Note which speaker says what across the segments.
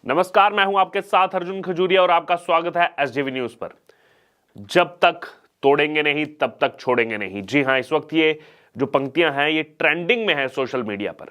Speaker 1: नमस्कार, मैं हूं आपके साथ अर्जुन खजूरिया और आपका स्वागत है एसडीवी न्यूज पर। जब तक तोड़ेंगे नहीं तब तक छोड़ेंगे नहीं। जी हां, इस वक्त ये जो पंक्तियां हैं ये ट्रेंडिंग में है सोशल मीडिया पर,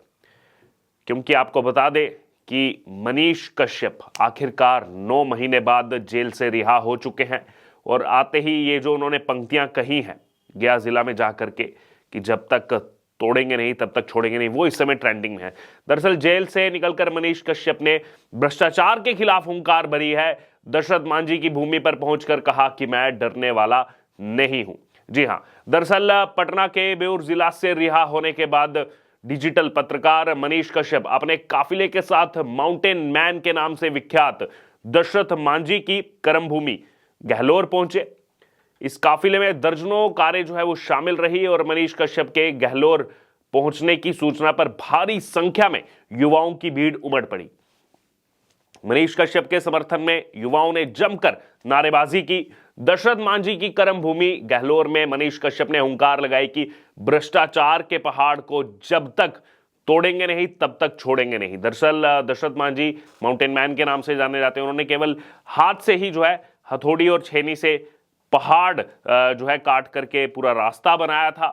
Speaker 1: क्योंकि आपको बता दें कि मनीष कश्यप आखिरकार 9 महीने बाद जेल से रिहा हो चुके हैं। और आते ही ये जो उन्होंने पंक्तियां कही हैं गया जिला में जाकर के कि जब तक तोड़ेंगे नहीं तब तक छोड़ेंगे नहीं, वो इस समय ट्रेंडिंग में है। दरअसल जेल से निकलकर मनीष कश्यप ने भ्रष्टाचार के खिलाफ हुंकार भरी है। दशरथ मांझी की भूमि पर पहुंचकर कहा कि मैं डरने वाला नहीं हूं। जी हां, दरअसल पटना के बेउर जिला से रिहा होने के बाद डिजिटल पत्रकार मनीष कश्यप अपने काफिले के साथ माउंटेन मैन के नाम से विख्यात दशरथ मांझी की कर्मभूमि गहलोर पहुंचे। इस काफिले में दर्जनों कारें जो है वो शामिल रही और मनीष कश्यप के गहलोर पहुंचने की सूचना पर भारी संख्या में युवाओं की भीड़ उमड़ पड़ी। मनीष कश्यप के समर्थन में युवाओं ने जमकर नारेबाजी की। दशरथ मांझी की कर्मभूमि गहलोर में मनीष कश्यप ने हुंकार लगाई कि भ्रष्टाचार के पहाड़ को जब तक तोड़ेंगे नहीं तब तक छोड़ेंगे नहीं। दरअसल दशरथ मांझी माउंटेन मैन के नाम से जाने जाते हैं। उन्होंने केवल हाथ से ही जो है हथौड़ी और छेनी से पहाड़ जो है काट करके पूरा रास्ता बनाया था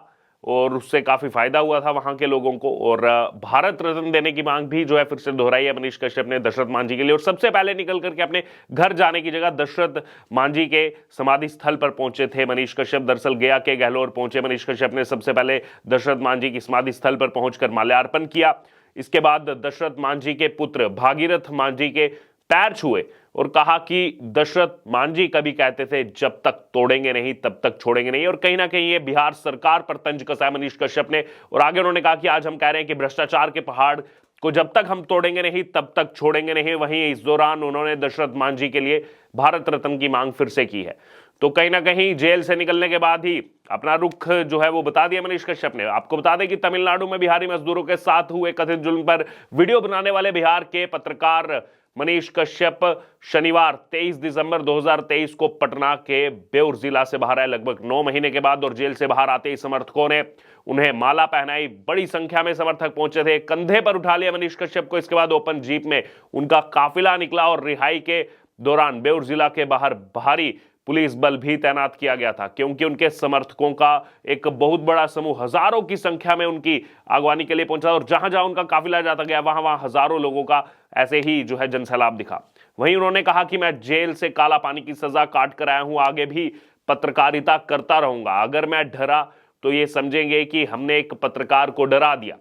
Speaker 1: और उससे काफी फायदा हुआ था वहां के लोगों को। और भारत रत्न देने की मांग भी जो है फिर से दोहराई है मनीष कश्यप ने दशरथ मांझी के लिए। और सबसे पहले निकल करके अपने घर जाने की जगह दशरथ मांझी के समाधि स्थल पर पहुंचे थे मनीष कश्यप। दरअसल गया के गहलोर पहुंचे मनीष कश्यप ने सबसे पहले दशरथ मांझी की समाधि स्थल पर पहुंचकर माल्यार्पण किया। इसके बाद दशरथ मांझी के पुत्र भागीरथ मांझी के पैर छुए और कहा कि दशरथ मांझी कभी कहते थे जब तक तोड़ेंगे नहीं तब तक छोड़ेंगे नहीं। और कहीं ना कहीं ये बिहार सरकार पर तंज कसा है मनीष कश्यप ने। और आगे उन्होंने कहा कि आज हम कह रहे हैं कि भ्रष्टाचार के पहाड़ को जब तक हम तोड़ेंगे नहीं तब तक छोड़ेंगे नहीं। वहीं इस दौरान उन्होंने दशरथ मांझी के लिए भारत रत्न की मांग फिर से की है। तो कहीं ना कहीं जेल से निकलने के बाद ही अपना रुख जो है वो बता दिया मनीष कश्यप ने। आपको बता दें कि तमिलनाडु में बिहारी मजदूरों के साथ हुए कथित जुल्म पर वीडियो बनाने वाले बिहार के पत्रकार मनीष कश्यप शनिवार 23 दिसंबर 2023 को पटना के बेउर जिला से बाहर आए लगभग 9 महीने के बाद। और जेल से बाहर आते ही समर्थकों ने उन्हें माला पहनाई। बड़ी संख्या में समर्थक पहुंचे थे, कंधे पर उठा लिया मनीष कश्यप को। इसके बाद ओपन जीप में उनका काफिला निकला और रिहाई के दौरान बेउर जिला के बाहर भारी पुलिस बल भी तैनात किया गया था, क्योंकि उनके समर्थकों का एक बहुत बड़ा समूह हजारों की संख्या में उनकी अगवानी के लिए पहुंचा। और जहां जहां उनका काफिला जाता गया वहां वहां हजारों लोगों का ऐसे ही जो है जनसैलाब दिखा। वहीं उन्होंने कहा कि मैं जेल से काला पानी की सजा काट कर आया हूं, आगे भी पत्रकारिता करता रहूंगा। अगर मैं डरा तो ये समझेंगे कि हमने एक पत्रकार को डरा दिया।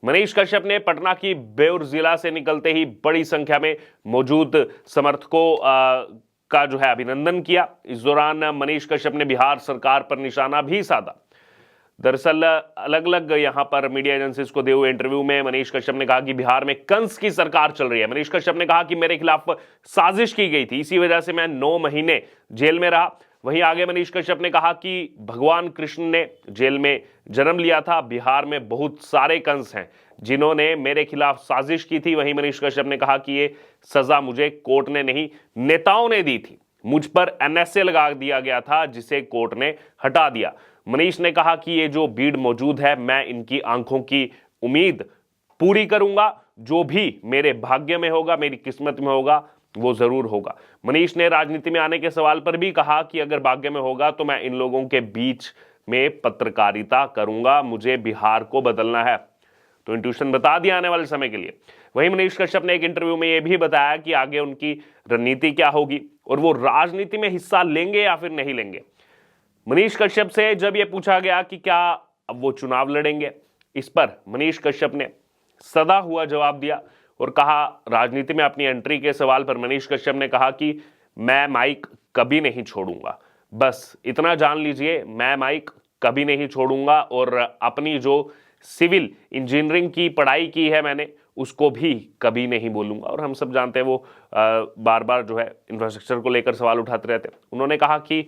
Speaker 1: मनीष कश्यप ने पटना की बेउर जिला से निकलते ही बड़ी संख्या में मौजूद समर्थकों का जो है अभिनंदन किया। इस दौरान मनीष कश्यप ने बिहार सरकार पर निशाना भी साधा। दरअसल अलग अलग यहां पर मीडिया एजेंसीज को दिए हुए इंटरव्यू में मनीष कश्यप ने कहा कि बिहार में कंस की सरकार चल रही है। मनीष कश्यप ने कहा कि मेरे खिलाफ साजिश की गई थी, इसी वजह से मैं 9 महीने जेल में रहा। वहीं आगे मनीष कश्यप ने कहा कि भगवान कृष्ण ने जेल में जन्म लिया था। बिहार में बहुत सारे कंस हैं जिन्होंने मेरे खिलाफ साजिश की थी। वहीं मनीष कश्यप ने कहा कि ये सजा मुझे कोर्ट ने नहीं नेताओं ने दी थी। मुझ पर एनएसए लगा दिया गया था जिसे कोर्ट ने हटा दिया। मनीष ने कहा कि ये जो भीड़ मौजूद है मैं इनकी आंखों की उम्मीद पूरी करूंगा। जो भी मेरे भाग्य में होगा, मेरी किस्मत में होगा, वो जरूर होगा। मनीष ने राजनीति में आने के सवाल पर भी कहा कि अगर भाग्य में होगा तो मैं इन लोगों के बीच में पत्रकारिता करूंगा, मुझे बिहार को बदलना है। तो इंट्यूशन बता दिया आने वाले समय के लिए। वहीं मनीष कश्यप ने एक इंटरव्यू में यह भी बताया कि आगे उनकी रणनीति क्या होगी और वो राजनीति में हिस्सा लेंगे या फिर नहीं लेंगे। मनीष कश्यप से जब यह पूछा गया कि क्या अब वो चुनाव लड़ेंगे, इस पर मनीष कश्यप ने सदा हुआ जवाब दिया और कहा, राजनीति में अपनी एंट्री के सवाल पर मनीष कश्यप ने कहा कि मैं माइक कभी नहीं छोड़ूंगा। बस इतना जान लीजिए, मैं माइक कभी नहीं छोड़ूंगा और अपनी जो सिविल इंजीनियरिंग की पढ़ाई की है मैंने, उसको भी कभी नहीं बोलूंगा। और हम सब जानते हैं वो बार बार जो है इंफ्रास्ट्रक्चर को लेकर सवाल उठाते रहते हैं। उन्होंने कहा कि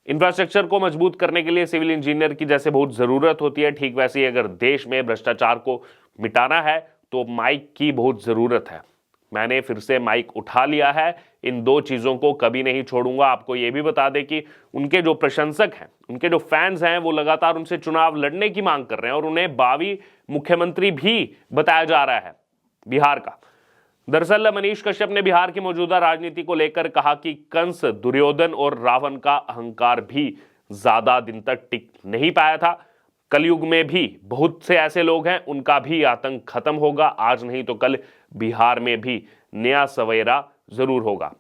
Speaker 1: इंफ्रास्ट्रक्चर को मजबूत करने के लिए सिविल इंजीनियर की जैसे बहुत जरूरत होती है, ठीक वैसे ही अगर देश में भ्रष्टाचार को मिटाना है तो माइक की बहुत जरूरत है। मैंने फिर से माइक उठा लिया है, इन 2 चीजों को कभी नहीं छोड़ूंगा। आपको यह भी बता दें कि उनके जो प्रशंसक हैं, उनके जो फैंस हैं, वो लगातार उनसे चुनाव लड़ने की मांग कर रहे हैं और उन्हें 22 मुख्यमंत्री भी बताया जा रहा है बिहार का। दरअसल मनीष कश्यप ने बिहार की मौजूदा राजनीति को लेकर कहा कि कंस, दुर्योधन और रावण का अहंकार भी ज्यादा दिन तक टिक नहीं पाया था। कलयुग में भी बहुत से ऐसे लोग हैं, उनका भी आतंक खत्म होगा। आज नहीं तो कल बिहार में भी नया सवेरा जरूर होगा।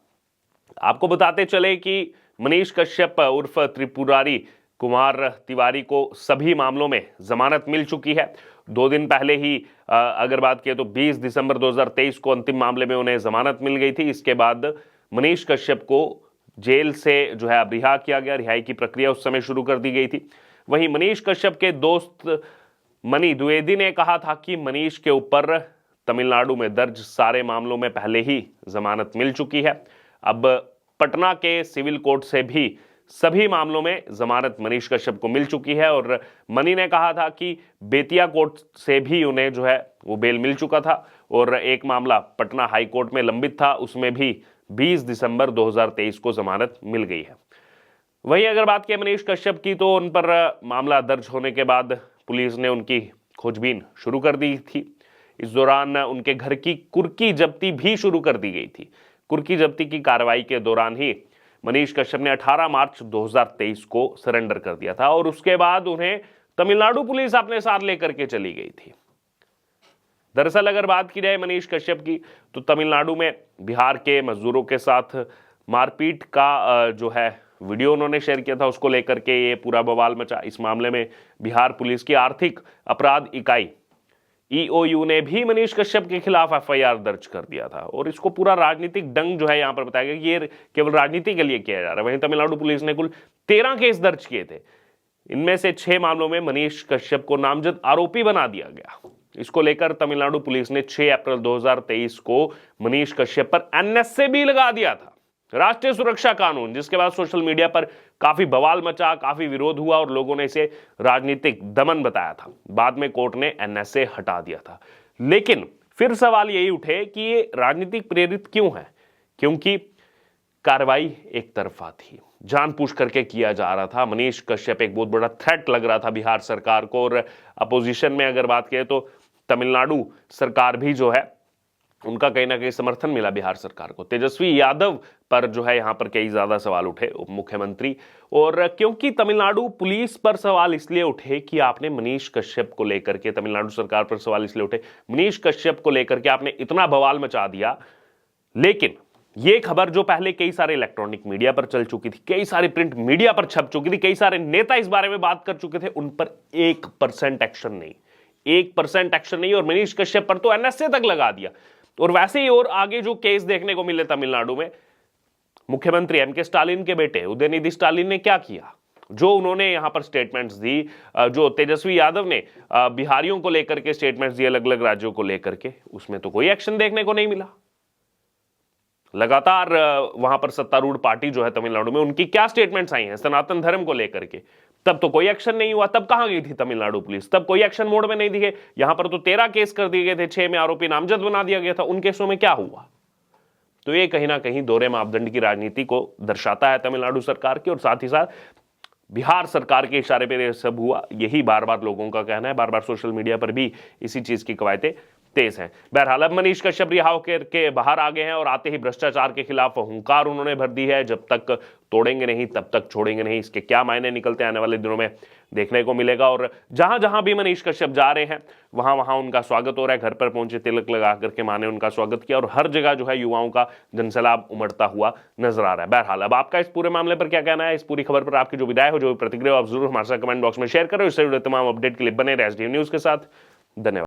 Speaker 1: आपको बताते चले कि मनीष कश्यप उर्फ त्रिपुरारी कुमार तिवारी को सभी मामलों में जमानत मिल चुकी है। 2 दिन पहले ही अगर बात किया तो 20 दिसंबर 2023 को अंतिम मामले में उन्हें जमानत मिल गई थी। इसके बाद मनीष कश्यप को जेल से जो है अब रिहा किया गया। रिहाई की प्रक्रिया उस समय शुरू कर दी गई थी। वहीं मनीष कश्यप के दोस्त मनी द्विवेदी ने कहा था कि मनीष के ऊपर तमिलनाडु में दर्ज सारे मामलों में पहले ही जमानत मिल चुकी है। अब पटना के सिविल कोर्ट से भी सभी मामलों में जमानत मनीष कश्यप को मिल चुकी है। और मनी ने कहा था कि बेतिया कोर्ट से भी उन्हें जो है वो बेल मिल चुका था और एक मामला पटना हाई कोर्ट में लंबित था, उसमें भी 20 दिसंबर 2023 को जमानत मिल गई है। वहीं अगर बात की मनीष कश्यप की तो उन पर मामला दर्ज होने के बाद पुलिस ने उनकी खोजबीन शुरू कर दी थी। इस दौरान उनके घर की कुर्की जब्ती भी शुरू कर दी गई थी। कुर्की जब्ती की कार्रवाई के दौरान ही मनीष कश्यप ने 18 मार्च 2023 को सरेंडर कर दिया था और उसके बाद उन्हें तमिलनाडु पुलिस अपने साथ लेकर के चली गई थी। दरअसल अगर बात की जाए मनीष कश्यप की तो तमिलनाडु में बिहार के मजदूरों के साथ मारपीट का जो है वीडियो उन्होंने शेयर किया था, उसको लेकर के ये पूरा बवाल मचा। इस मामले में बिहार पुलिस की आर्थिक अपराध इकाई EOU ने भी मनीष कश्यप के खिलाफ FIR दर्ज कर दिया था और इसको पूरा राजनीतिक डंग जो है यहां पर बताया गया कि ये केवल राजनीति के लिए किया जा रहा है। वहीं तमिलनाडु पुलिस ने कुल 13 केस दर्ज किए थे। इनमें से 6 मामलों में मनीष कश्यप को नामजद आरोपी बना दिया गया। इसको लेकर तमिलनाडु पुलिस ने 6 अप्रैल 2023 को मनीष कश्यप पर NSA भी लगा दिया था, राष्ट्रीय सुरक्षा कानून, जिसके बाद सोशल मीडिया पर काफी बवाल मचा, काफी विरोध हुआ और लोगों ने इसे राजनीतिक दमन बताया था। बाद में कोर्ट ने NSA हटा दिया था। लेकिन फिर सवाल यही उठे कि ये राजनीतिक प्रेरित क्यों है, क्योंकि कार्रवाई एक तरफा थी, जानबूझ करके किया जा रहा था। मनीष कश्यप एक बहुत बड़ा थ्रेट लग रहा था बिहार सरकार को। और अपोजिशन में अगर बात करें तो तमिलनाडु सरकार भी जो है उनका कहीं ना कहीं समर्थन मिला बिहार सरकार को। तेजस्वी यादव पर जो है यहां पर कई ज्यादा सवाल उठे, उप मुख्यमंत्री। और क्योंकि तमिलनाडु पुलिस पर सवाल इसलिए उठे कि आपने मनीष कश्यप को लेकर के, तमिलनाडु सरकार पर सवाल इसलिए उठे मनीष कश्यप को लेकर के आपने इतना बवाल मचा दिया। लेकिन ये खबर जो पहले कई सारे इलेक्ट्रॉनिक मीडिया पर चल चुकी थी, कई सारी प्रिंट मीडिया पर छप चुकी थी, कई सारे नेता इस बारे में बात कर चुके थे, उन पर 1% एक्शन नहीं, 1% एक्शन नहीं। और मनीष कश्यप पर तो NSA तक लगा दिया। और वैसे ही और आगे जो केस देखने को मिले तमिलनाडु में, मुख्यमंत्री MK स्टालिन के बेटे उदयनिधि स्टालिन ने क्या किया, जो उन्होंने यहां पर स्टेटमेंट्स दी, जो तेजस्वी यादव ने बिहारियों को लेकर के स्टेटमेंट्स दिए, अलग अलग राज्यों को लेकर के, उसमें तो कोई एक्शन देखने को नहीं मिला। लगातार वहां पर सत्तारूढ़ पार्टी जो है तमिलनाडु में, उनकी क्या स्टेटमेंट्स आई हैं सनातन धर्म को लेकर के, तब तो कोई एक्शन नहीं हुआ। तब कहां गई थी तमिलनाडु पुलिस? तब कोई एक्शन मोड में नहीं दिखे। यहां पर तो 13 केस कर दिए गए थे, 6 में आरोपी नामजद बना दिया गया था। उन केसों में क्या हुआ? तो ये कहीं ना कहीं दोहरे मापदंड की राजनीति को दर्शाता है तमिलनाडु सरकार की। और साथ ही साथ बिहार सरकार के इशारे पर यह सब हुआ, यही बार बार लोगों का कहना है। बार बार सोशल मीडिया पर भी इसी चीज की कवायतें तेज हैं। बहरहाल अब मनीष कश्यप रिहा होकर के बाहर आ गए हैं और आते ही भ्रष्टाचार के खिलाफ हुंकार उन्होंने भर दी है। जब तक तोड़ेंगे नहीं तब तक छोड़ेंगे नहीं। इसके क्या मायने निकलते आने वाले दिनों में देखने को मिलेगा। और जहां जहां भी मनीष कश्यप जा रहे हैं वहां वहां उनका स्वागत हो रहा है। घर पर पहुंचे, तिलक लगा करके मां ने उनका स्वागत किया और हर जगह जो है युवाओं का जनसैलाब उमड़ता हुआ नजर आ रहा है। बहरहाल अब आपका इस पूरे मामले पर क्या कहना है, इस पूरी खबर पर आपकी जो विदाई हो, जो प्रतिक्रिया, आप जरूर हमारे साथ कमेंट बॉक्स में शेयर करो। इससे जुड़े तमाम अपडेट के लिए बने रहे SDV न्यूज के साथ। धन्यवाद।